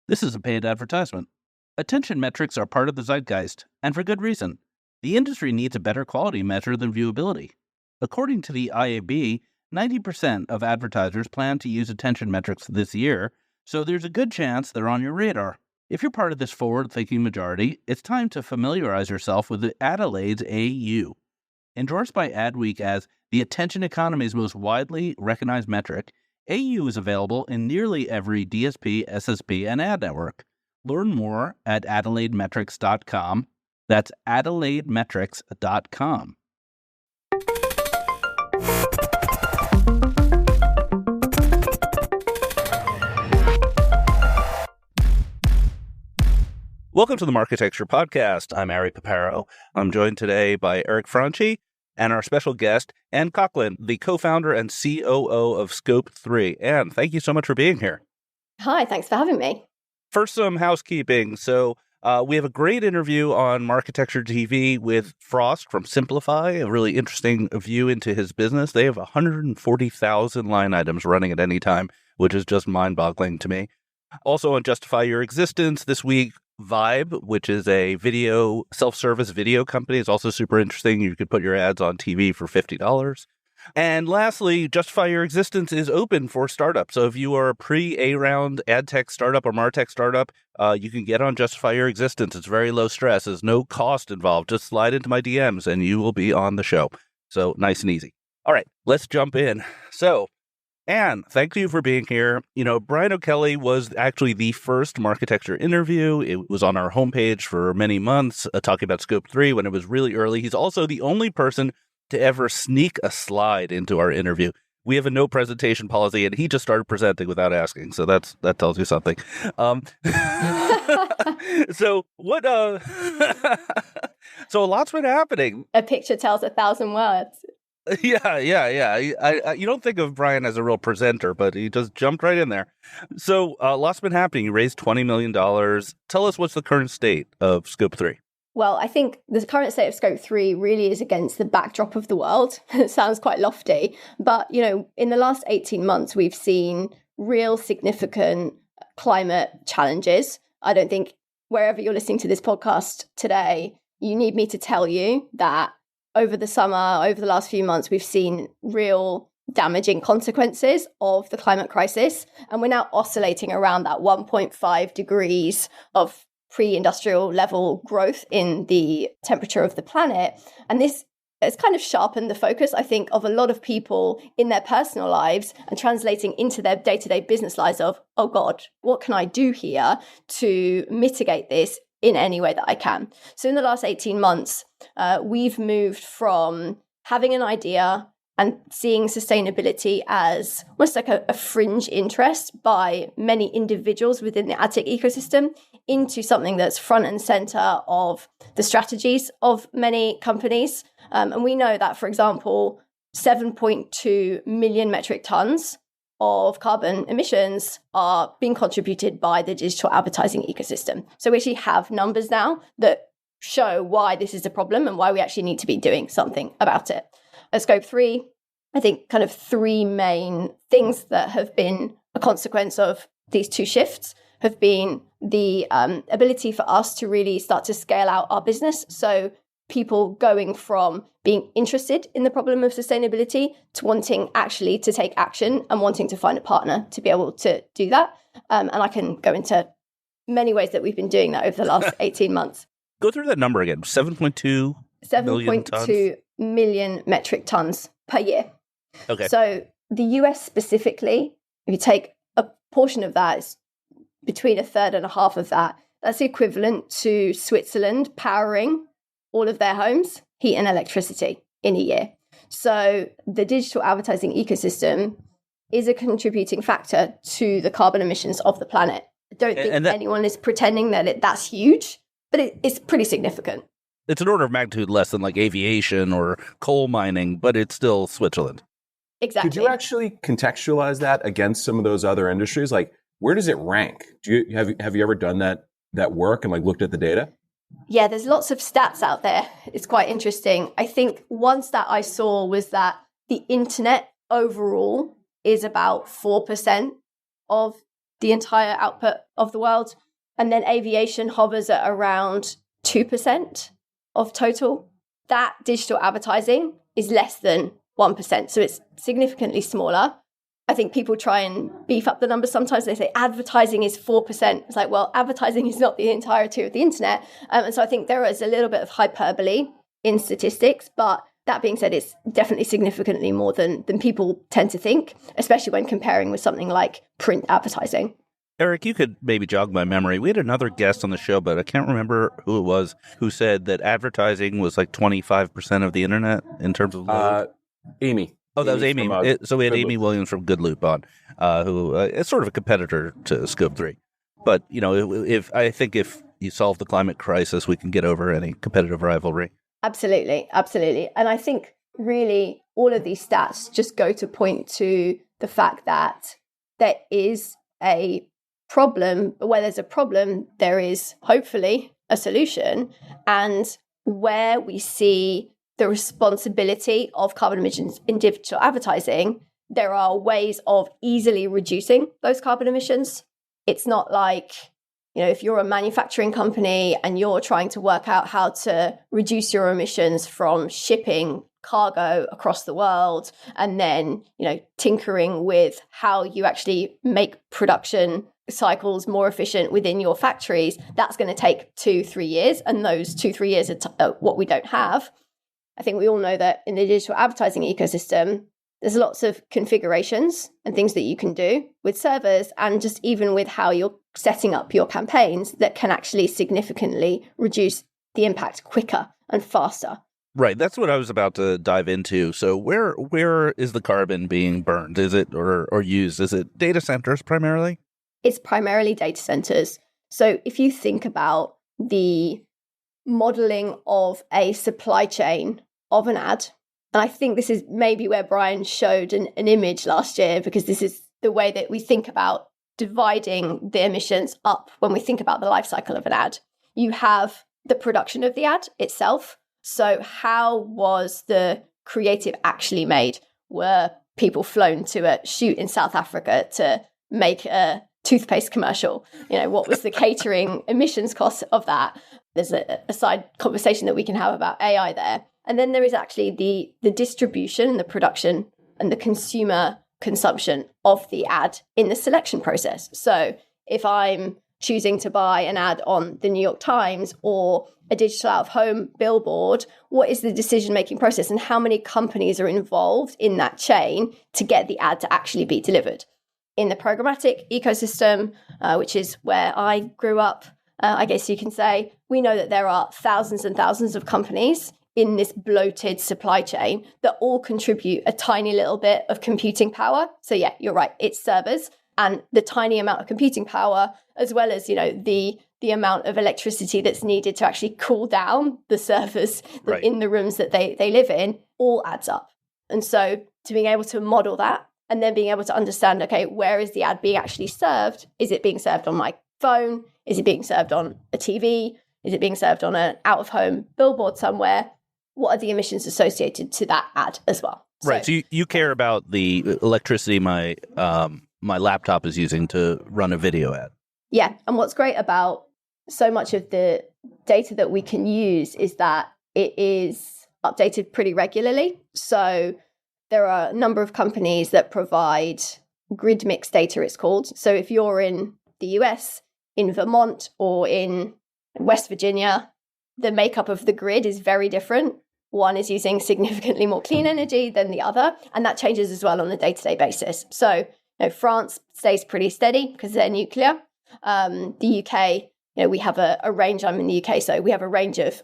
This is a paid advertisement. Attention metrics are part of the zeitgeist, and for good reason. The industry needs a better quality measure than viewability. According to the IAB, 90% of advertisers plan to use attention metrics this year, so there's a good chance they're on your radar. If you're part of this forward-thinking majority, it's time to familiarize yourself with the Adelaide's AU. Endorsed by Adweek as the attention economy's most widely recognized metric, AU is available in nearly every DSP, SSP, and ad network. Learn more at AdelaideMetrics.com. That's AdelaideMetrics.com. Welcome to the Marketecture podcast. I'm Ari Paparo. I'm joined today by Eric Franchi and our special guest, Ann Coghlan, the co-founder and COO of Scope 3. Ann, thank you so much for being here. Hi, thanks for having me. First, some housekeeping. So we have a great interview on Marketecture TV with Frost from Simplify, a really interesting view into his business. They have 140,000 line items running at any time, which is just mind-boggling to me. Also on Justify Your Existence this week, Vibe, which is a video self-service video company, is also super interesting. You could put your ads on TV for $50. And lastly, Justify Your Existence is open for startups. So if you are a pre-A-round ad tech startup or MarTech startup, you can get on Justify Your Existence. It's very low stress. There's no cost involved. Just slide into my DMs and you will be on the show. So nice and easy. All right, let's jump in. So Ann, thank you for being here. You know, Brian O'Kelly was actually the first Marketecture interview. It was on our homepage for many months, talking about Scope 3 when it was really early. He's also the only person to ever sneak a slide into our interview. We have a no presentation policy, and he just started presenting without asking. So that tells you something. So what? So a lot's been happening. A picture tells 1,000 words. Yeah. You don't think of Brian as a real presenter, but he just jumped right in there. So lots been happening. You raised $20 million. Tell us what's the current state of Scope 3. Well, I think the current state of Scope 3 really is against the backdrop of the world. It sounds quite lofty. But, you know, in the last 18 months, we've seen real significant climate challenges. I don't think wherever you're listening to this podcast today, you need me to tell you that over the summer, over the last few months, we've seen real damaging consequences of the climate crisis. And we're now oscillating around that 1.5 degrees of pre-industrial level growth in the temperature of the planet. And this has kind of sharpened the focus, I think, of a lot of people in their personal lives and translating into their day-to-day business lives of, oh God, what can I do here to mitigate this in any way that I can? So in the last 18 months, we've moved from having an idea and seeing sustainability as almost like a fringe interest by many individuals within the ad tech ecosystem into something that's front and center of the strategies of many companies. And we know that, for example, 7.2 million metric tons of carbon emissions are being contributed by the digital advertising ecosystem. So we actually have numbers now that show why this is a problem and why we actually need to be doing something about it. At Scope 3, I think kind of three main things that have been a consequence of these two shifts have been the ability for us to really start to scale out our business. So people going from being interested in the problem of sustainability to wanting actually to take action and wanting to find a partner to be able to do that. And I can go into many ways that we've been doing that over the last 18 months. Go through that number again. 7.2 million metric tons per year. Okay. So the US specifically, if you take a portion of that, it's between a third and a half of that. That's the equivalent to Switzerland powering all of their homes, heat and electricity in a year. So the digital advertising ecosystem is a contributing factor to the carbon emissions of the planet. I don't think anyone is pretending that that's huge, but it's pretty significant. It's an order of magnitude less than like aviation or coal mining, but it's still Switzerland. Exactly. Could you actually contextualize that against some of those other industries? Like, where does it rank? Have you ever done that work and like looked at the data? Yeah, there's lots of stats out there. It's quite interesting. I think one stat I saw was that the internet overall is about 4% of the entire output of the world. And then aviation hovers at around 2% of total. That digital advertising is less than 1%. So it's significantly smaller. I think people try and beef up the numbers. Sometimes they say advertising is 4%. It's like, well, advertising is not the entirety of the internet. And so I think there is a little bit of hyperbole in statistics. But that being said, it's definitely significantly more than people tend to think, especially when comparing with something like print advertising. Eric, you could maybe jog my memory. We had another guest on the show, but I can't remember who it was, who said that advertising was like 25% of the internet in terms of load. Amy. Oh, that was Amy. So we had Amy Williams from Good Loop on, who is sort of a competitor to Scope 3. But, you know, if you solve the climate crisis, we can get over any competitive rivalry. Absolutely. And I think really all of these stats just go to point to the fact that there is a problem. Where there's a problem, there is hopefully a solution. And where we see the responsibility of carbon emissions in digital advertising, there are ways of easily reducing those carbon emissions. It's not like, you know, if you're a manufacturing company and you're trying to work out how to reduce your emissions from shipping cargo across the world and then, you know, tinkering with how you actually make production cycles more efficient within your factories, that's going to take 2-3 years. And those 2-3 years are what we don't have. I think we all know that in the digital advertising ecosystem, there's lots of configurations and things that you can do with servers and just even with how you're setting up your campaigns that can actually significantly reduce the impact quicker and faster. Right. That's what I was about to dive into. So where is the carbon being burned? Is it or used? Is it data centers primarily? It's primarily data centers. So if you think about the modeling of a supply chain of an ad, and I think this is maybe where Brian showed an image last year, because this is the way that we think about dividing the emissions up when we think about the life cycle of an ad. You have the production of the ad itself. So how was the creative actually made? Were people flown to a shoot in South Africa to make a toothpaste commercial? You know, what was the catering emissions cost of that? There's a side conversation that we can have about AI there. And then there is actually the distribution, the production, and the consumer consumption of the ad in the selection process. So if I'm choosing to buy an ad on the New York Times or a digital out-of-home billboard, what is the decision-making process and how many companies are involved in that chain to get the ad to actually be delivered? In the programmatic ecosystem, which is where I grew up, I guess you can say, we know that there are thousands and thousands of companies in this bloated supply chain that all contribute a tiny little bit of computing power. So yeah, you're right, it's servers and the tiny amount of computing power, as well as, you know, the amount of electricity that's needed to actually cool down the servers right in the rooms that they live in, all adds up. And so to being able to model that and then being able to understand, okay, where is the ad being actually served? Is it being served on my phone? Is it being served on a TV? Is it being served on an out-of-home billboard somewhere? What are the emissions associated to that ad as well? Right. So you care about the electricity my laptop is using to run a video ad. Yeah. And what's great about so much of the data that we can use is that it is updated pretty regularly. So there are a number of companies that provide grid mix data, it's called. So if you're in the US, in Vermont, or in West Virginia, the makeup of the grid is very different. One is using significantly more clean energy than the other, and that changes as well on a day-to-day basis. So, you know, France stays pretty steady because they're nuclear. The UK, you know, we have a range. I'm in the UK, so we have a range of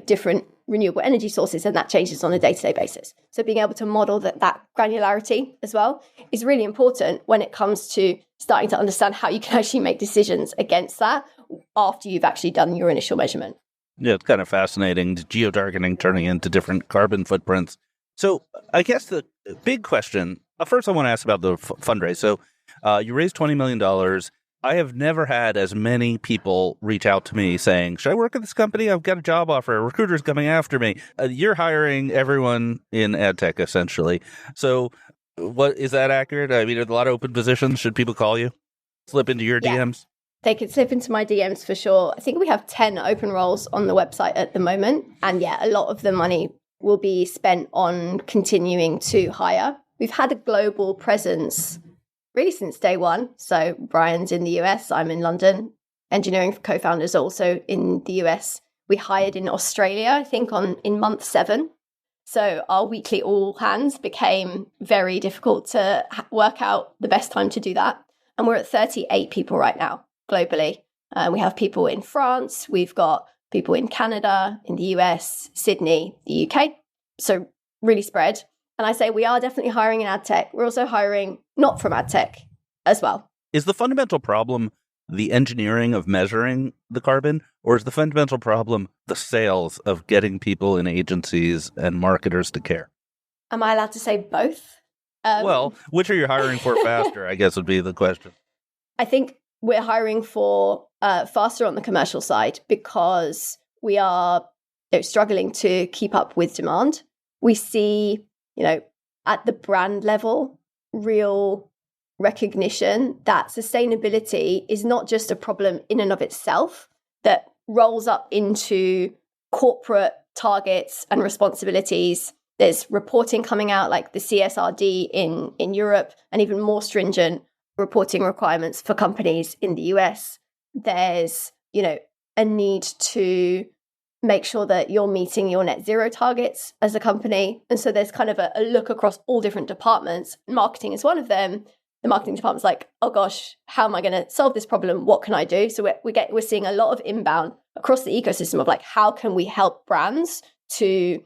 different renewable energy sources, and that changes on a day-to-day basis. So being able to model that granularity as well is really important when it comes to starting to understand how you can actually make decisions against that after you've actually done your initial measurement. Yeah, it's kind of fascinating, the geotargeting turning into different carbon footprints. So I guess the big question, first I want to ask about the fundraise. So you raised $20 million. I have never had as many people reach out to me saying, should I work at this company? I've got a job offer. A recruiter's coming after me. You're hiring everyone in ad tech, essentially. So what is that accurate? I mean, are there a lot of open positions? Should people call you? Slip into your Yeah. DMs? They could slip into my DMs for sure. I think we have 10 open roles on the website at the moment. And yeah, a lot of the money will be spent on continuing to hire. We've had a global presence really since day one. So Brian's in the US, I'm in London. Engineering co-founders also in the US. We hired in Australia, I think in month 7. So our weekly all hands became very difficult to work out the best time to do that. And we're at 38 people right now globally. We have people in France, we've got people in Canada, in the US, Sydney, the UK. So really spread. And I say we are definitely hiring in ad tech. We're also hiring not from ad tech as well. Is the fundamental problem the engineering of measuring the carbon, or is the fundamental problem the sales of getting people in agencies and marketers to care? Am I allowed to say both? Well, which are you hiring for faster, I guess would be the question. I think we're hiring for faster on the commercial side because we are struggling to keep up with demand. We see, at the brand level, real recognition that sustainability is not just a problem in and of itself that rolls up into corporate targets and responsibilities. There's reporting coming out like the CSRD in Europe and even more stringent reporting requirements for companies in the US. There's, a need to make sure that you're meeting your net zero targets as a company. And so there's kind of a look across all different departments. Marketing is one of them. The marketing department's like, oh gosh, how am I going to solve this problem? What can I do? So we're seeing a lot of inbound across the ecosystem of like, how can we help brands to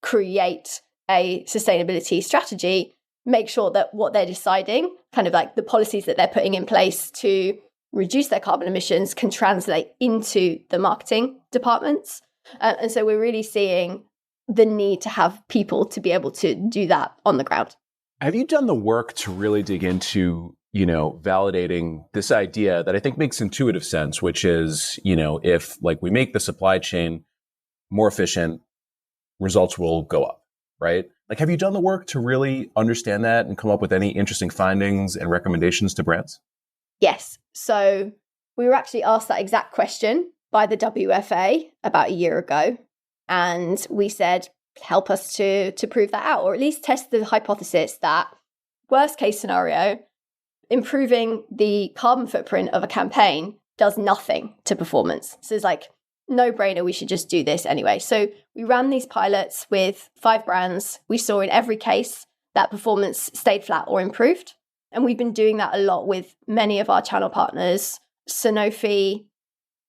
create a sustainability strategy, make sure that what they're deciding, kind of like the policies that they're putting in place to reduce their carbon emissions can translate into the marketing departments. And so we're really seeing the need to have people to be able to do that on the ground. Have you done the work to really dig into, validating this idea that I think makes intuitive sense, which is, if like we make the supply chain more efficient, results will go up, right? Like, have you done the work to really understand that and come up with any interesting findings and recommendations to brands? Yes. So we were actually asked that exact question by the WFA about a year ago. And we said, help us to prove that out, or at least test the hypothesis that worst case scenario, improving the carbon footprint of a campaign does nothing to performance. So it's like, no brainer, we should just do this anyway. So we ran these pilots with 5 brands. We saw in every case that performance stayed flat or improved. And we've been doing that a lot with many of our channel partners. Sanofi,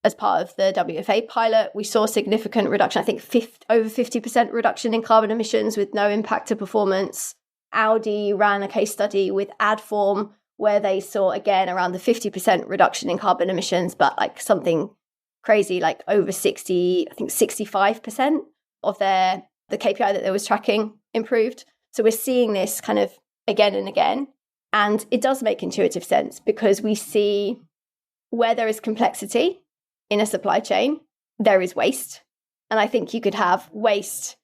as part of the WFA pilot, we saw significant reduction, I think over 50% reduction in carbon emissions with no impact to performance. Audi ran a case study with Adform where they saw, again, around the 50% reduction in carbon emissions, but like something crazy, like over 65% of the KPI that they was tracking improved. So we're seeing this kind of again and again. And it does make intuitive sense because we see where there is complexity in a supply chain, there is waste. And I think you could have waste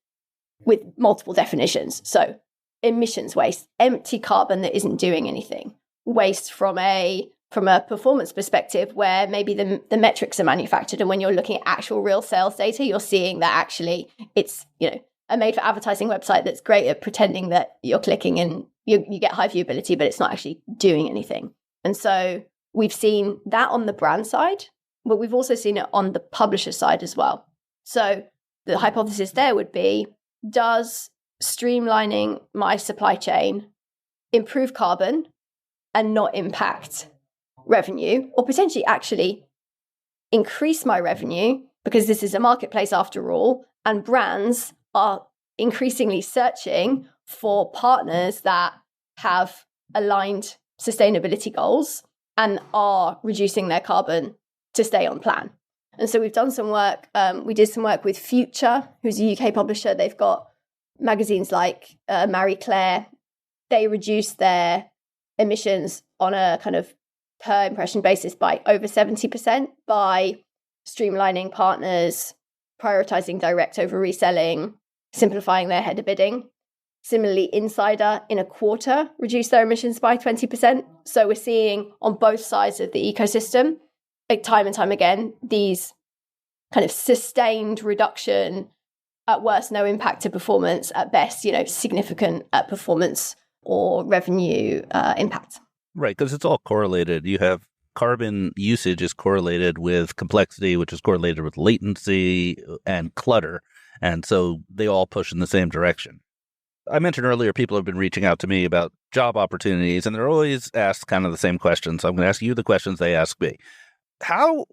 with multiple definitions. So emissions waste, empty carbon that isn't doing anything, waste from a performance perspective where maybe the metrics are manufactured. And when you're looking at actual real sales data, you're seeing that actually it's, a made for advertising website that's great at pretending that you're clicking and you get high viewability, but it's not actually doing anything. And so we've seen that on the brand side, but we've also seen it on the publisher side as well. So the hypothesis there would be, does streamlining my supply chain improve carbon and not impact revenue, or potentially actually increase my revenue, because this is a marketplace after all, and brands are increasingly searching for partners that have aligned sustainability goals and are reducing their carbon to stay on plan. And so we've done some work. We did some work with Future, who's a UK publisher. They've got magazines like Marie Claire. They reduced their emissions on a kind of per impression basis by over 70% by streamlining partners, prioritizing direct over reselling, simplifying their header bidding. Similarly, Insider in a quarter reduced their emissions by 20%. So we're seeing on both sides of the ecosystem, like time and time again, these kind of sustained reduction, at worst, no impact to performance, at best, significant performance or revenue impact. Right, because it's all correlated. You have carbon usage is correlated with complexity, which is correlated with latency and clutter. And so they all push in the same direction. I mentioned earlier, people have been reaching out to me about job opportunities, and they're always asked kind of the same questions. So I'm going to ask you the questions they ask me. How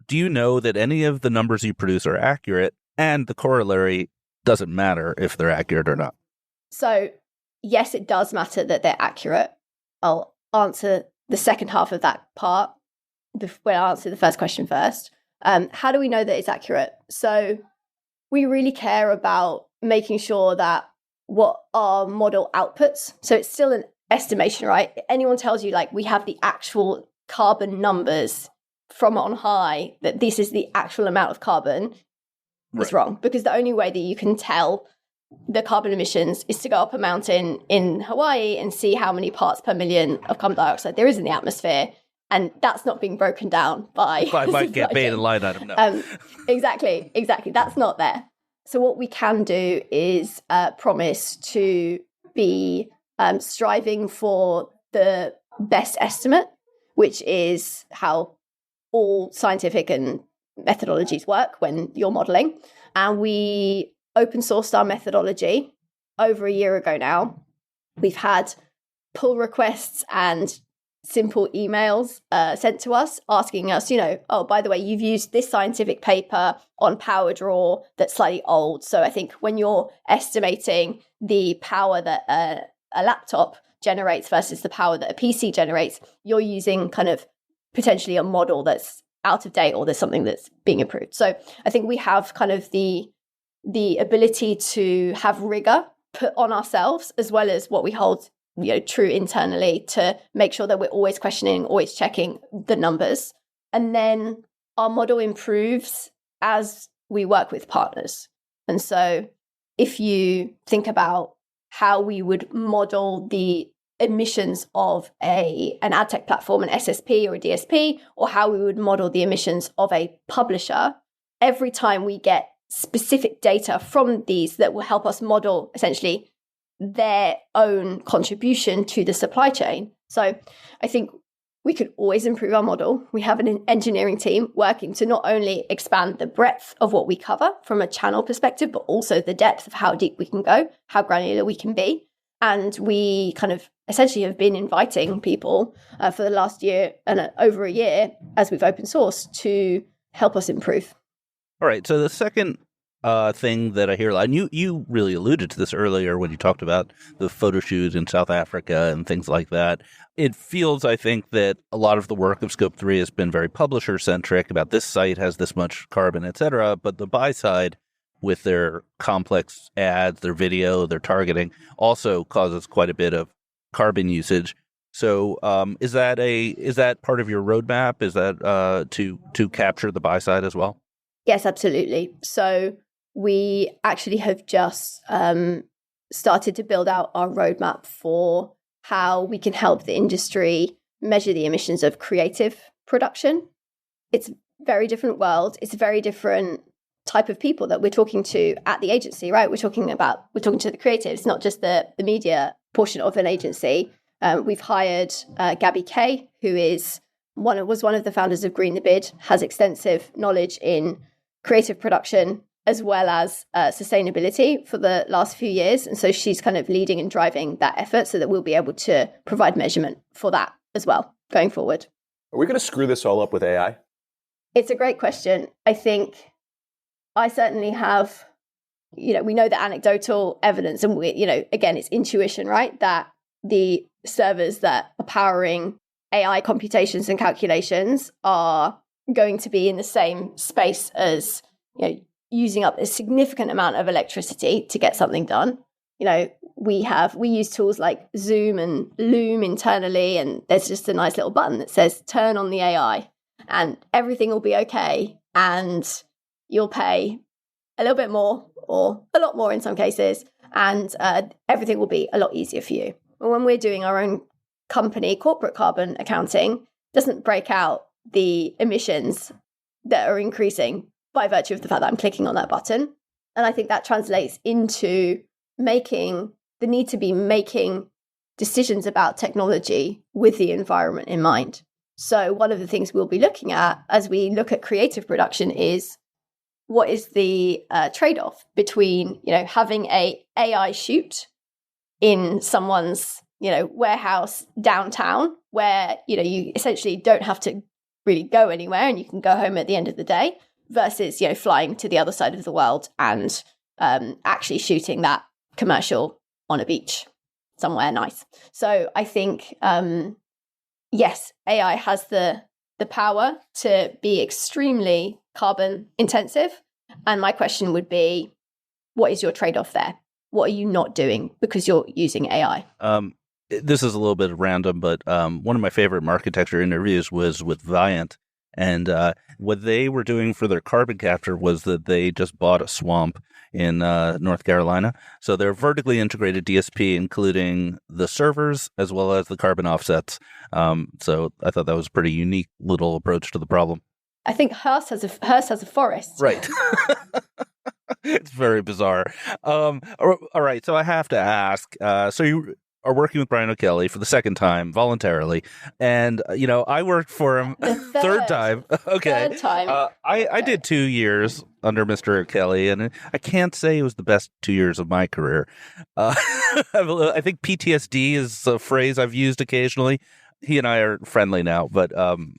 do you know that any of the numbers you produce are accurate, and the corollary doesn't matter if they're accurate or not? So, yes, it does matter that they're accurate. I'll answer the second half of that part when I answer the first question first. How do we know that it's accurate? So we really care about making sure that what our model outputs, so it's still an estimation, right? Anyone tells you like we have the actual carbon numbers from on high, that this is the actual amount of carbon, right, is wrong. Because the only way that you can tell the carbon emissions is to go up a mountain in Hawaii and see how many parts per million of carbon dioxide there is in the atmosphere. And that's not being broken down by get paid in line item. No. Exactly. That's not there. So what we can do is promise to be striving for the best estimate, which is how all scientific and methodologies work when you're modeling. And we open sourced our methodology over a year ago now. We've had pull requests and simple emails sent to us asking us, oh, by the way, you've used this scientific paper on Power Draw that's slightly old. So I think when you're estimating the power that a laptop generates versus the power that a PC generates, you're using kind of potentially a model that's out of date, or there's something that's being improved. So I think we have kind of the ability to have rigor put on ourselves, as well as what we hold true internally, to make sure that we're always questioning, always checking the numbers. And then our model improves as we work with partners. And so if you think about how we would model the emissions of an ad tech platform, an SSP or a DSP, or how we would model the emissions of a publisher, every time we get specific data from these that will help us model essentially their own contribution to the supply chain. So I think we could always improve our model. We have an engineering team working to not only expand the breadth of what we cover from a channel perspective, but also the depth of how deep we can go, how granular we can be. And we kind of essentially have been inviting people for the last year and over a year, as we've open sourced, to help us improve. All right. So the second thing that I hear a lot, and you really alluded to this earlier when you talked about the photo shoot in South Africa and things like that. It feels, I think, that a lot of the work of Scope 3 has been very publisher-centric about this site has this much carbon, et cetera. But the buy side, with their complex ads, their video, their targeting, also causes quite a bit of carbon usage. So is that part of your roadmap? Is that to capture the buy side as well? Yes, absolutely. So we actually have just started to build out our roadmap for how we can help the industry measure the emissions of creative production. It's a very different world. It's a very different type of people that we're talking to at the agency, right? We're talking to the creatives, not just the media portion of an agency. We've hired Gabby Kay, who was one of the founders of Green the Bid, has extensive knowledge in creative production as well as sustainability for the last few years. And so she's kind of leading and driving that effort so that we'll be able to provide measurement for that as well going forward. Are we going to screw this all up with AI? It's a great question. I think I certainly have, we know the anecdotal evidence, and again, it's intuition, right? That the servers that are powering AI computations and calculations are going to be in the same space as, using up a significant amount of electricity to get something done. We use tools like Zoom and Loom internally, and there's just a nice little button that says turn on the AI and everything will be okay and you'll pay a little bit more or a lot more in some cases, and everything will be a lot easier for you. And when we're doing our own company corporate carbon accounting, it doesn't break out the emissions that are increasing by virtue of the fact that I'm clicking on that button. And I think that translates into the need to be making decisions about technology with the environment in mind. So one of the things we'll be looking at as we look at creative production is what is the trade-off between, having a AI shoot in someone's, warehouse downtown where, you essentially don't have to really go anywhere and you can go home at the end of the day versus, flying to the other side of the world and actually shooting that commercial on a beach somewhere nice. So I think, yes, AI has the power to be extremely carbon intensive. And my question would be, what is your trade-off there? What are you not doing because you're using AI? This is a little bit random, but one of my favorite Marketecture interviews was with Viant. And what they were doing for their carbon capture was that they just bought a swamp in North Carolina. So they're a vertically integrated DSP, including the servers as well as the carbon offsets. So I thought that was a pretty unique little approach to the problem. I think Hearst has a forest. Right. It's very bizarre. All right. So I have to ask. So you are working with Brian O'Kelly for the second time voluntarily, and I worked for him third time. Okay, third time. I did 2 years under Mr. O'Kelly, and I can't say it was the best 2 years of my career. I think PTSD is a phrase I've used occasionally. He and I are friendly now, but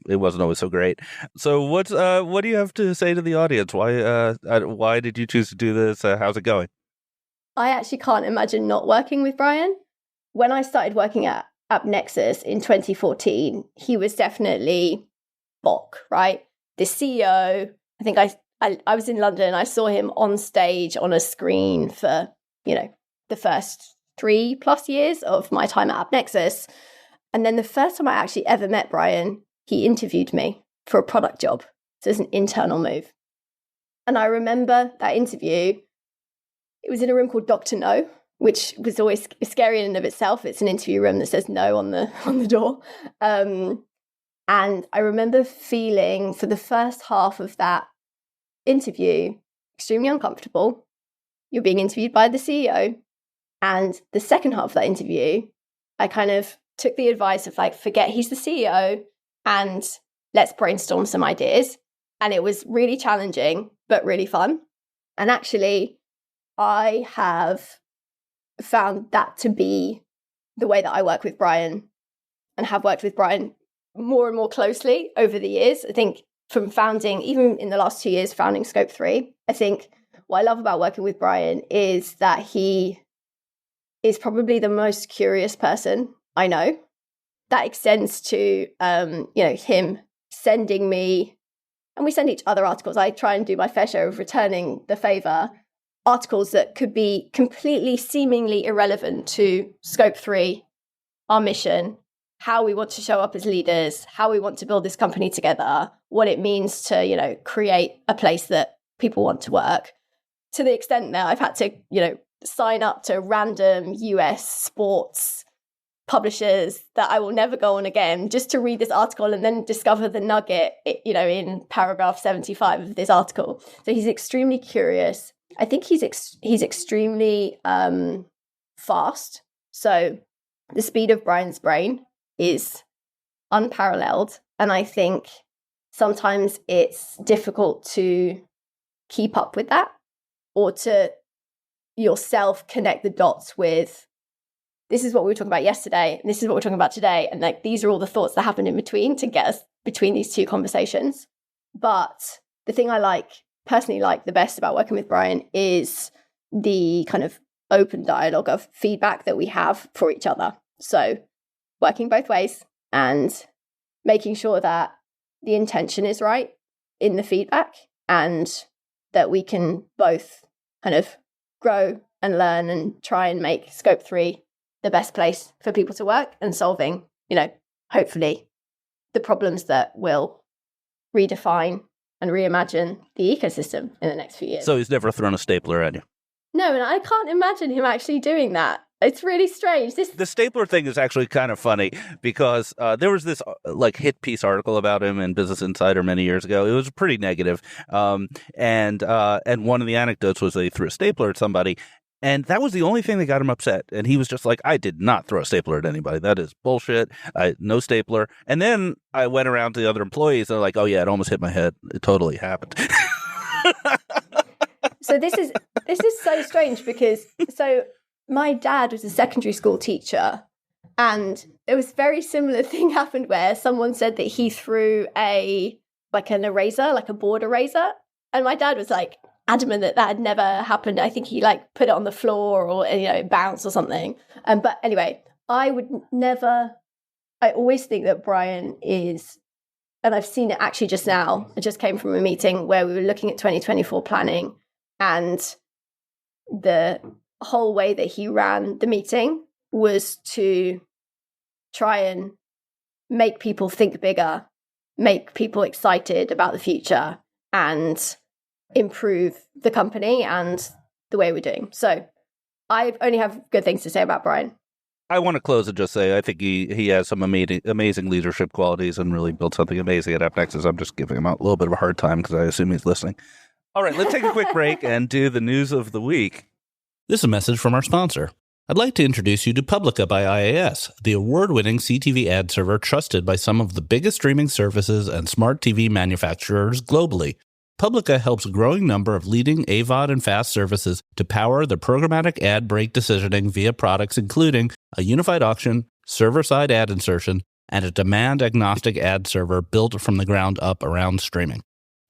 it wasn't always so great. So what do you have to say to the audience? Why did you choose to do this? How's it going? I actually can't imagine not working with Brian. When I started working at AppNexus in 2014, he was definitely Bok, right? The CEO. I think I was in London. I saw him on stage on a screen for, the first 3+ years of my time at AppNexus. And then the first time I actually ever met Brian, he interviewed me for a product job. So it's an internal move. And I remember that interview. It was in a room called Dr. No, which was always scary in and of itself. It's an interview room that says no on the door. And I remember feeling for the first half of that interview extremely uncomfortable. You're being interviewed by the CEO. And the second half of that interview, I kind of took the advice of forget he's the CEO and let's brainstorm some ideas. And it was really challenging, but really fun. And actually, I have found that to be the way that I work with Brian and have worked with Brian more and more closely over the years. I think from founding, even in the last 2 years, founding Scope 3, I think what I love about working with Brian is that he is probably the most curious person I know. That extends to, him sending me, and we send each other articles. I try and do my fair share of returning the favor, articles that could be completely seemingly irrelevant to Scope 3, our mission, how we want to show up as leaders, how we want to build this company together, what it means to, create a place that people want to work. To the extent that I've had to, sign up to random US sports publishers that I will never go on again just to read this article and then discover the nugget, in paragraph 75 of this article. So he's extremely curious. I think he's extremely fast. So the speed of Brian's brain is unparalleled. And I think sometimes it's difficult to keep up with that or to yourself connect the dots with, this is what we were talking about yesterday, and this is what we're talking about today. And these are all the thoughts that happened in between to get us between these two conversations. But the thing I personally like the best about working with Brian is the kind of open dialogue of feedback that we have for each other. So working both ways and making sure that the intention is right in the feedback and that we can both kind of grow and learn and try and make Scope 3 the best place for people to work and solving, hopefully the problems that will redefine and reimagine the ecosystem in the next few years. So he's never thrown a stapler at you? No, and I can't imagine him actually doing that. It's really strange. The stapler thing is actually kind of funny because there was this hit piece article about him in Business Insider many years ago. It was pretty negative. And one of the anecdotes was they threw a stapler at somebody. And that was the only thing that got him upset. And he was just like, I did not throw a stapler at anybody. That is bullshit. No stapler. And then I went around to the other employees. And they're like, oh, yeah, it almost hit my head. It totally happened. So this is so strange because my dad was a secondary school teacher, and there was a very similar thing happened where someone said that he threw an eraser, like a board eraser. And my dad was like adamant that had never happened. I think he put it on the floor or, it bounced or something. But anyway, I always think that Brian is, and I've seen it actually just now. I just came from a meeting where we were looking at 2024 planning, and the whole way that he ran the meeting was to try and make people think bigger, make people excited about the future, and improve the company and the way we're doing. So I only have good things to say about Brian. I want to close and just say I think he has some amazing leadership qualities and really built something amazing at AppNexus. I'm just giving him a little bit of a hard time because I assume he's listening. All right, let's take a quick break and do the news of the week. This is a message from our sponsor. I'd like to introduce you to Publica by IAS, the award-winning CTV ad server trusted by some of the biggest streaming services and smart TV manufacturers globally. Publica helps a growing number of leading AVOD and FAST services to power their programmatic ad break decisioning via products including a unified auction, server-side ad insertion, and a demand-agnostic ad server built from the ground up around streaming.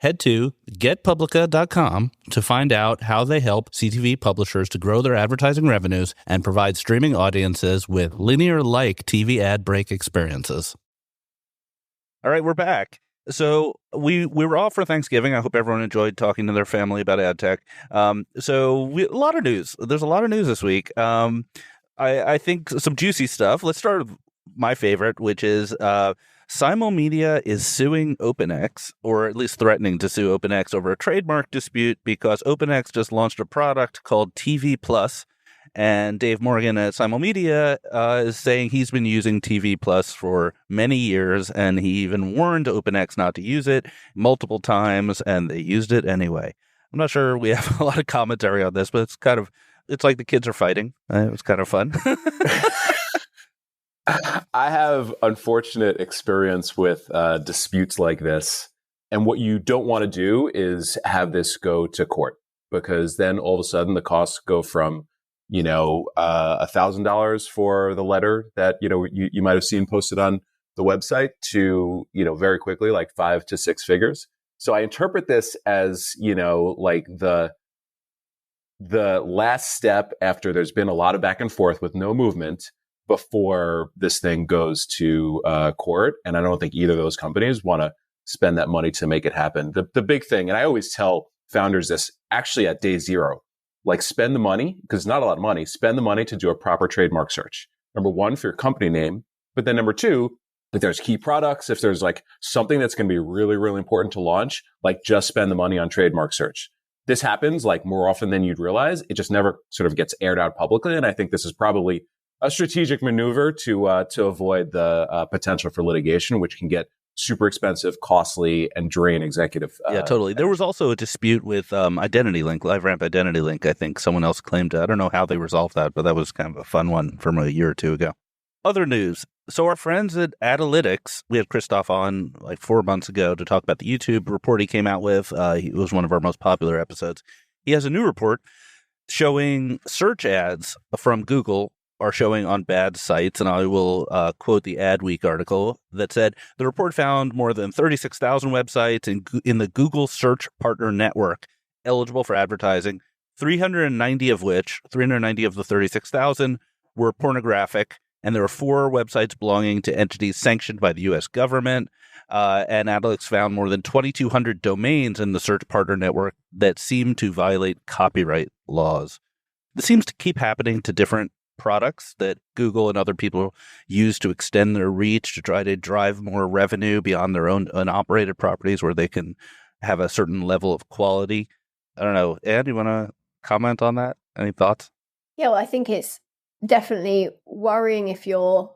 Head to getpublica.com to find out how they help CTV publishers to grow their advertising revenues and provide streaming audiences with linear-like TV ad break experiences. All right, we're back. So we were off for Thanksgiving. I hope everyone enjoyed talking to their family about ad tech. A lot of news. There's a lot of news this week. I think some juicy stuff. Let's start with my favorite, which is Simul Media is suing OpenX, or at least threatening to sue OpenX over a trademark dispute because OpenX just launched a product called TV Plus. And Dave Morgan at Simul Media is saying he's been using TV Plus for many years, and he even warned OpenX not to use it multiple times, and they used it anyway. I'm not sure we have a lot of commentary on this, but it's like the kids are fighting. It was kind of fun. I have unfortunate experience with disputes like this. And what you don't want to do is have this go to court, because then all of a sudden the costs go from $1,000 for the letter that, you might have seen posted on the website to, very quickly, like 5 to 6 figures. So I interpret this as, the last step after there's been a lot of back and forth with no movement before this thing goes to court. And I don't think either of those companies want to spend that money to make it happen. The big thing, and I always tell founders this actually at day zero, spend the money, because it's not a lot of money, spend the money to do a proper trademark search. Number one, for your company name. But then number two, if there's key products, if there's something that's going to be really, really important to launch, just spend the money on trademark search. This happens more often than you'd realize. It just never sort of gets aired out publicly. And I think this is probably a strategic maneuver to avoid the potential for litigation, which can get super expensive, costly, and drain executive. Yeah, totally. There was also a dispute with Identity Link, LiveRamp Identity Link. I think someone else claimed it. I don't know how they resolved that, but that was kind of a fun one from a year or two ago. Other news. So our friends at Adalytics, we had Christoph on 4 months ago to talk about the YouTube report he came out with. It was one of our most popular episodes. He has a new report showing search ads from Google are showing on bad sites, and I will quote the Adweek article that said, the report found more than 36,000 websites in the Google Search Partner Network eligible for advertising, 390 of the 36,000 were pornographic, and there were 4 websites belonging to entities sanctioned by the U.S. government, and Adalytics found more than 2,200 domains in the Search Partner Network that seem to violate copyright laws. This seems to keep happening to different products that Google and other people use to extend their reach to try to drive more revenue beyond their own unoperated properties where they can have a certain level of quality. I don't know. Ed, you want to comment on that? Any thoughts? Yeah, well, I think it's definitely worrying if you're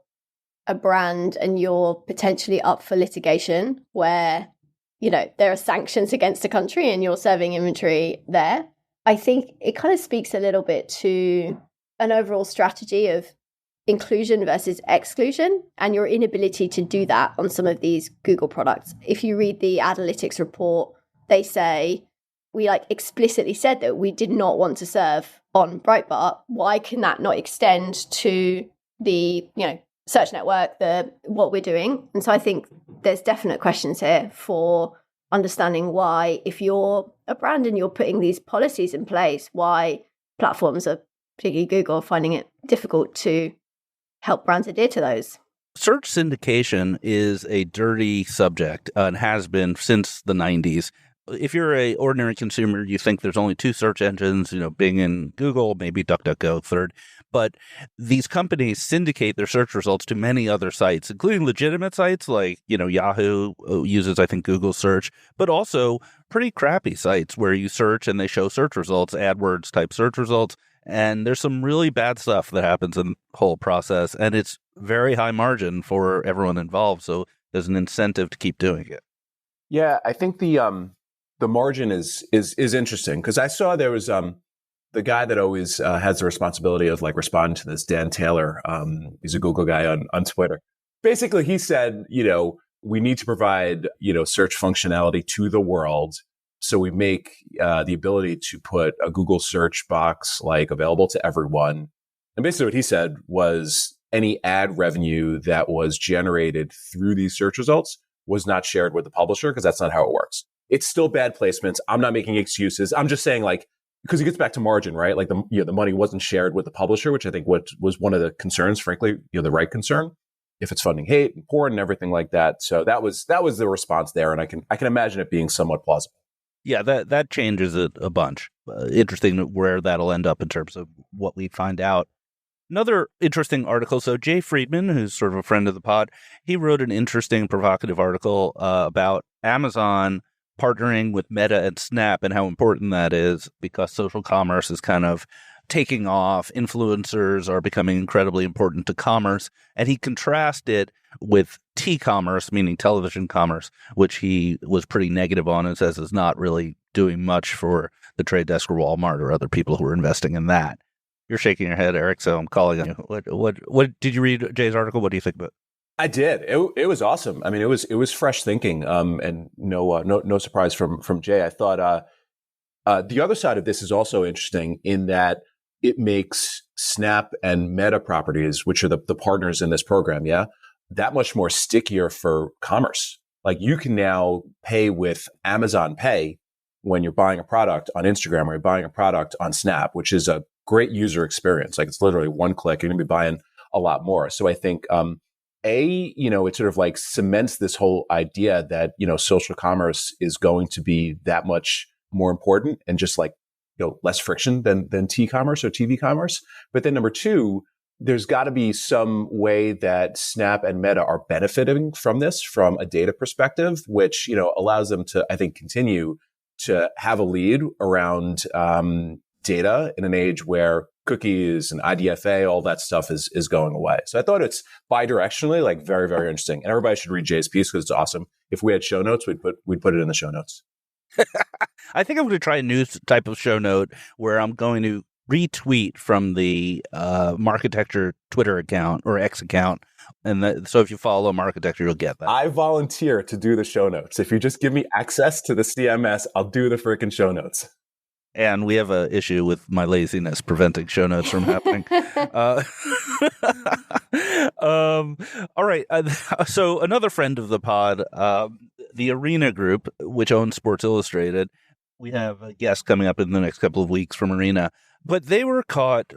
a brand and you're potentially up for litigation where, there are sanctions against a country and you're serving inventory there. I think it kind of speaks a little bit to an overall strategy of inclusion versus exclusion and your inability to do that on some of these Google products. If you read the Analytics report, they say we explicitly said that we did not want to serve on Breitbart. Why can that not extend to the, search network, what we're doing? And so I think there's definite questions here for understanding why, if you're a brand and you're putting these policies in place, why platforms are, particularly Google, finding it difficult to help brands adhere to those. Search syndication is a dirty subject and has been since the 90s. If you're an ordinary consumer, you think there's only two search engines, Bing and Google, maybe DuckDuckGo third. But these companies syndicate their search results to many other sites, including legitimate sites like, Yahoo uses, I think, Google search, but also pretty crappy sites where you search and they show search results, AdWords type search results. And there's some really bad stuff that happens in the whole process. And it's very high margin for everyone involved. So there's an incentive to keep doing it. Yeah, I think the margin is interesting because I saw there was the guy that always has the responsibility of responding to this, Dan Taylor. He's a Google guy on Twitter. Basically, he said, we need to provide, search functionality to the world. So we make the ability to put a Google search box available to everyone. And basically what he said was any ad revenue that was generated through these search results was not shared with the publisher because that's not how it works. It's still bad placements. I'm not making excuses. I'm just saying because it gets back to margin, right? The money wasn't shared with the publisher, which I think was one of the concerns, frankly, the right concern. If it's funding hate and porn and everything like that. So that was the response there. And I can imagine it being somewhat plausible. Yeah, that changes it a bunch. Interesting where that'll end up in terms of what we find out. Another interesting article. So Jay Friedman, who's sort of a friend of the pod, he wrote an interesting, provocative article about Amazon partnering with Meta and Snap and how important that is because social commerce is kind of taking off. Influencers are becoming incredibly important to commerce. And he contrasted it with T-commerce, meaning television commerce, which he was pretty negative on and says is not really doing much for the Trade Desk or Walmart or other people who are investing in that. You're shaking your head, Eric, so I'm calling on you. What did you read Jay's article? What do you think about it? I did. It was awesome. I mean, it was fresh thinking, and no surprise from Jay. I thought the other side of this is also interesting in that it makes Snap and Meta properties, which are the partners in this program, that much more stickier for commerce. You can now pay with Amazon Pay when you're buying a product on Instagram or you're buying a product on Snap, which is a great user experience. It's literally one click. You're going to be buying a lot more. So I think, it sort of cements this whole idea that, social commerce is going to be that much more important and just less friction than T-commerce or TV commerce. But then number two, there's got to be some way that Snap and Meta are benefiting from this from a data perspective, which, allows them to, I think, continue to have a lead around data in an age where cookies and IDFA, all that stuff is going away. So I thought it's bi-directionally, very, very interesting. And everybody should read Jay's piece because it's awesome. If we had show notes, we'd put it in the show notes. I think I'm going to try a new type of show note where I'm going to retweet from the Marketecture Twitter account or X account. And so if you follow Marketecture, you'll get that. I volunteer to do the show notes. If you just give me access to the CMS, I'll do the freaking show notes. And we have an issue with my laziness preventing show notes from happening. All right. So another friend of the pod, the Arena Group, which owns Sports Illustrated, we have a guest coming up in the next couple of weeks from Arena. But they were caught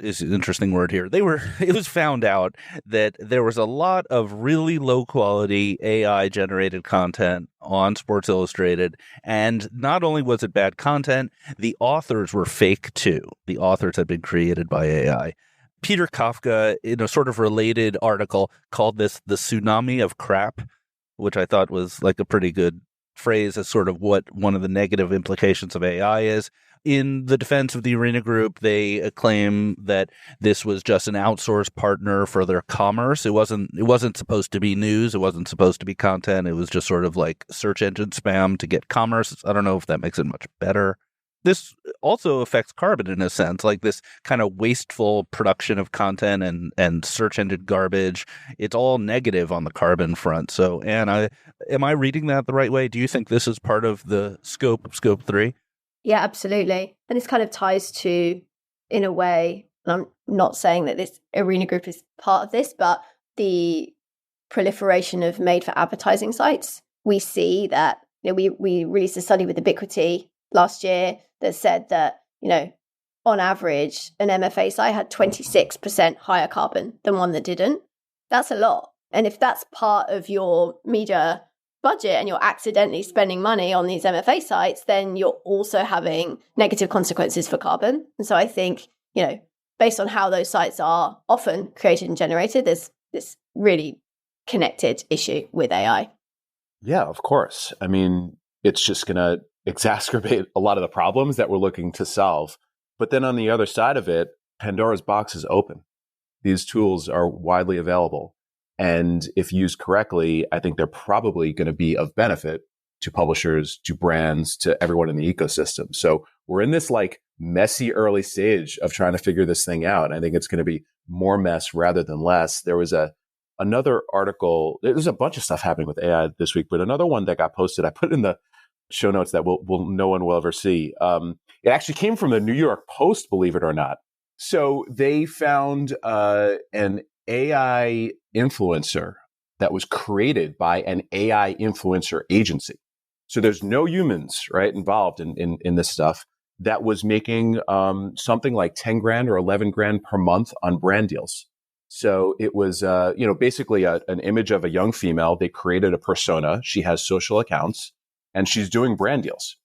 is an interesting word here. It was found out that there was a lot of really low quality AI generated content on Sports Illustrated. And not only was it bad content, the authors were fake too. The authors had been created by AI. Peter Kafka, in a sort of related article, called this the tsunami of crap, which I thought was a pretty good phrase as sort of what one of the negative implications of AI is. In the defense of the Arena Group, they claim that this was just an outsourced partner for their commerce. It wasn't supposed to be news. It wasn't supposed to be content. It was just sort of like search engine spam to get commerce. I don't know if that makes it much better. This also affects Carbon in a sense, like this kind of wasteful production of content and search engine garbage. It's all negative on the Carbon front. So, Anne, am I reading that the right way? Do you think this is part of the scope of Scope 3? Yeah, absolutely. And this kind of ties to, in a way, and I'm not saying that this Arena Group is part of this, but the proliferation of made for advertising sites. We see that, we released a study with Ubiquity last year that said that, on average, an MFA site had 26% higher carbon than one that didn't. That's a lot. And if that's part of your media budget and you're accidentally spending money on these MFA sites, then you're also having negative consequences for carbon. And so I think, based on how those sites are often created and generated, there's this really connected issue with AI. Yeah, of course. I mean, it's just going to exacerbate a lot of the problems that we're looking to solve. But then on the other side of it, Pandora's box is open. These tools are widely available. And if used correctly, I think they're probably going to be of benefit to publishers, to brands, to everyone in the ecosystem. So we're in this like messy early stage of trying to figure this thing out. I think it's going to be more mess rather than less. There was another article. There's a bunch of stuff happening with AI this week, but another one that got posted, I put in the show notes that no one will ever see. It actually came from the New York Post, believe it or not. So they found an AI influencer that was created by an AI influencer agency. So there's no humans, right, involved in this stuff, that was making something like 10 grand or 11 grand per month on brand deals. So it was, basically an image of a young female. They created a persona. She has social accounts and she's doing brand deals.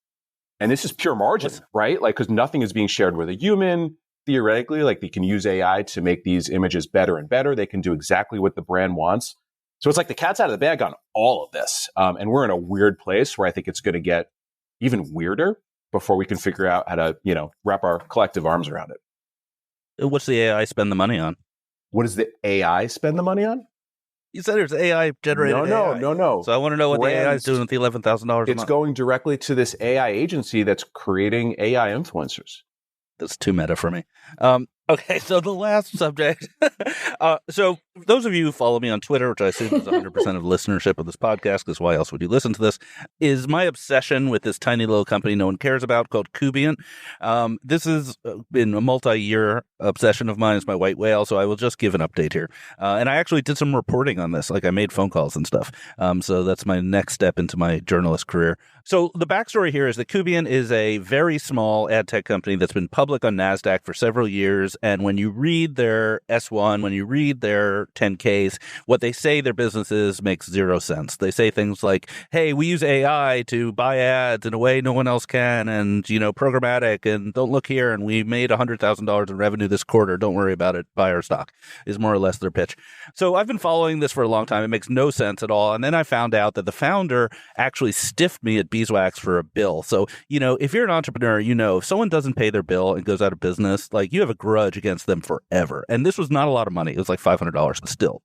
And this is pure margin, right? Like, because nothing is being shared with a human. Theoretically, like, they can use AI to make these images better and better. They can do exactly what the brand wants. So it's like the cat's out of the bag on all of this. And we're in a weird place where I think it's going to get even weirder before we can figure out how to, wrap our collective arms around it. What's the AI spend the money on? What does the AI spend the money on? You said there's AI generated AI. No. So I want to know what the AI is doing with the $11,000 a month. It's going directly to this AI agency that's creating AI influencers. That's too meta for me. Okay, so the last subject. So those of you who follow me on Twitter, which I assume is 100% of the listenership of this podcast, because why else would you listen to this, is my obsession with this tiny little company no one cares about called Kubient. This has been a multi-year obsession of mine. It's my white whale, so I will just give an update here. And I actually did some reporting on this. Like, I made phone calls and stuff. So that's my next step into my journalist career. So the backstory here is that Kubient is a very small ad tech company that's been public on NASDAQ for several years. And when you read their S1, when you read their 10Ks, what they say their business is makes zero sense. They say things like, hey, we use AI to buy ads in a way no one else can, and, programmatic, and don't look here, and we made $100,000 in revenue this quarter. Don't worry about it. Buy our stock is more or less their pitch. So I've been following this for a long time. It makes no sense at all. And then I found out that the founder actually stiffed me at Beeswax for a bill. So, if you're an entrepreneur, if someone doesn't pay their bill and goes out of business, like, you have a grudge against them forever. And this was not a lot of money. It was like $500, but still,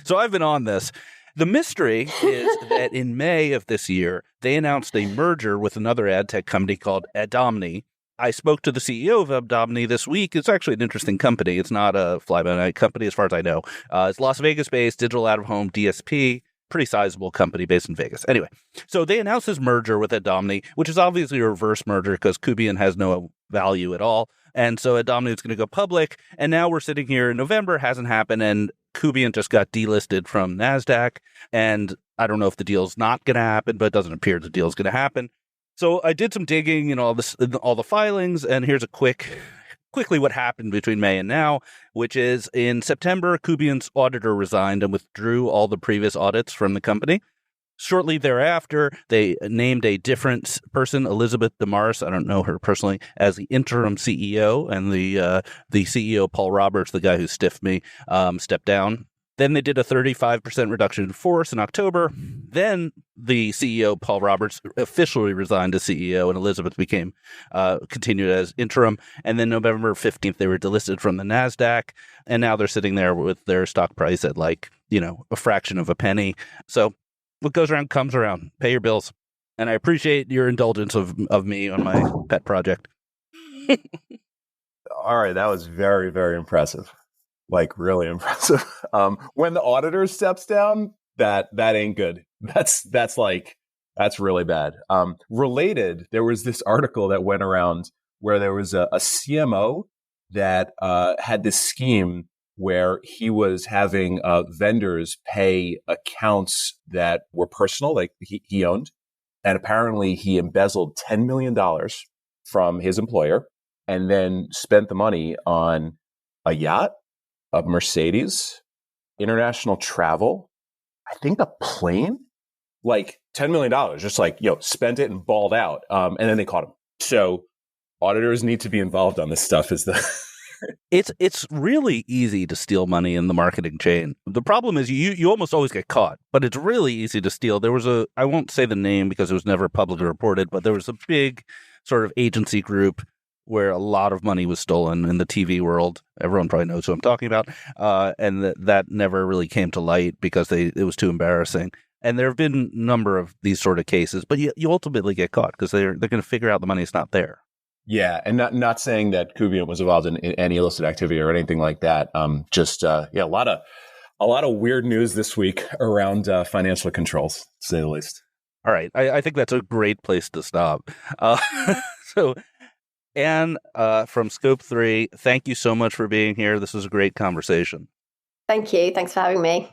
so I've been on this. The mystery is that in May of this year, they announced a merger with another ad tech company called Adomni. I spoke to the CEO of Adomni this week. It's actually an interesting company. It's not a fly-by-night company as far as I know. It's Las Vegas-based, digital out-of-home DSP. Pretty sizable company based in Vegas. Anyway, so they announced this merger with Adomni, which is obviously a reverse merger because Kubient has no value at all. And so Adomni is going to go public. And now we're sitting here in November, hasn't happened. And Kubient just got delisted from NASDAQ. And I don't know if the deal's not going to happen, but it doesn't appear the deal's going to happen. So I did some digging in all the filings. And here's a quickly what happened between May and now, which is in September, Kubient's auditor resigned and withdrew all the previous audits from the company. Shortly thereafter, they named a different person, Elizabeth Damaris, I don't know her personally, as the interim CEO, and the CEO, Paul Roberts, the guy who stiffed me, stepped down. Then they did a 35% reduction in force in October. Then the CEO, Paul Roberts, officially resigned as CEO, and Elizabeth continued as interim. And then November 15th, they were delisted from the NASDAQ. And now they're sitting there with their stock price at a fraction of a penny. So what goes around comes around. Pay your bills. And I appreciate your indulgence of me on my pet project. All right. That was very, very impressive. Really impressive. When the auditor steps down, that ain't good. That's really bad. Related, there was this article that went around where there was a CMO that had this scheme where he was having vendors pay accounts that were personal, like he owned. And apparently he embezzled $10 million from his employer and then spent the money on a yacht, a Mercedes, international travel, I think a plane, $10 million, just spent it and balled out. And then they caught him. So auditors need to be involved on this stuff. It's really easy to steal money in the marketing chain. The problem is you almost always get caught, but it's really easy to steal. There was I won't say the name because it was never publicly reported, but there was a big sort of agency group where a lot of money was stolen in the TV world. Everyone probably knows who I'm talking about. And that never really came to light because it was too embarrassing. And there have been a number of these sort of cases, but you ultimately get caught because they're going to figure out the money's not there. Yeah, and not saying that Kubient was involved in any illicit activity or anything like that. A lot of weird news this week around financial controls, to say the least. All right, I think that's a great place to stop. So, Anne from Scope 3, thank you so much for being here. This was a great conversation. Thank you. Thanks for having me.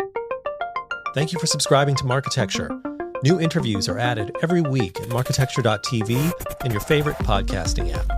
Thank you for subscribing to Marketecture. New interviews are added every week at marketecture.tv and your favorite podcasting app.